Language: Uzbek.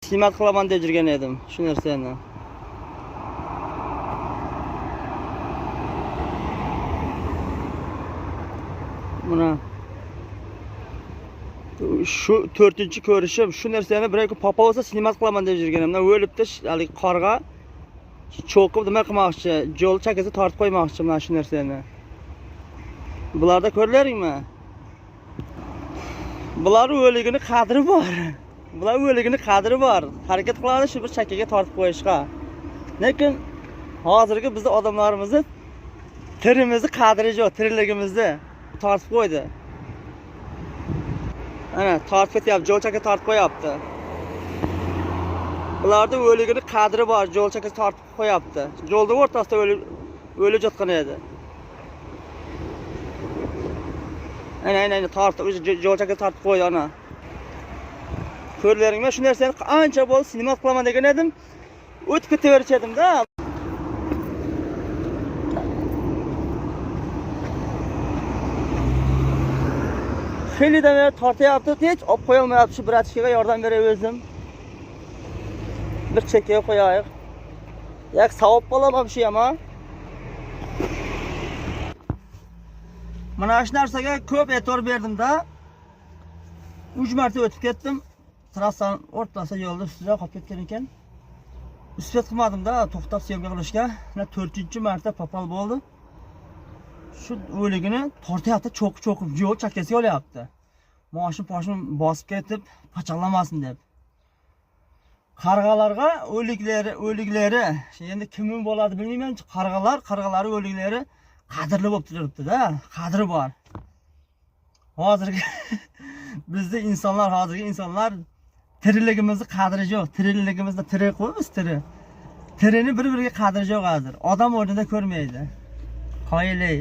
xizmat qilaman deb yurgan edim shu narsani. Mana şu 4-chi ko'rishim shu narsani bir papa bo'lsa xizmat qilaman deb yurganim. Mana o'libdi, hali qorga cho'qib nima qilmoqchi, yo'l chakasi tortib qo'ymoqchi mana shu narsani. Bularda ko'rlaringmi? Bular o'ligini qadri bor. Bular o'ligini qadri bor. Harakat qiladi shu bir chakaga tortib qo'yishga. Lekin hozirgi bizning odamlarimizni tirimizni qadri yo'q, tirligimizni tortib qo'ydi. Ana tortib ketyapti, yo'l chakasi tortib qo'yapti. Bularda o'ligini qadri bor, yo'l chakasi tortib qo'yapti. Yo'lda o'rtasida o'lib yotgan edi. Aynen tortib, yo'l chakasi tortib qo'ydi ana. Ko'rlaringmi, shu narsani ancha bo'ldi xizmat qilaman degan edim. O'tib ketaverdim-da. Xilida meni tortyapti, hech olib qo'ya olmayapti. Shu bratishkaga yordam beray o'zim. Bir chekkaga qo'yaylik. Yo'q, savob bo'laman shu ham, ha. Mana shu narsaga ko'p e'tibor berdim-da. 3 marta o'tib ketdim. Trassani o'rtasida yo'lda ustida qolib ketgan ekan. Uspet qilmadim-da, to'xtab syomka qilishga. Mana 4-marta papal bo'ldi. Shu o'ligini tortyapti, cho'qib yo'l chakasiga olyapti. Moshin bosib ketib, pachaqlamasin deb. Qarg'alarga o'liklari, endi kimning bo'ladi bilmayman, qarg'alari o'liklari qadrli bo'lib turibdi-da, qadri bor. Hozirgi bizning insonlar tirikligimizni qadri yo'q, tirikligimizda tirik qo'ymiz tiri. Tirini bir-biriga qadri yo'q hozir. Odam o'rnida ko'rmaydi. Qoyilay.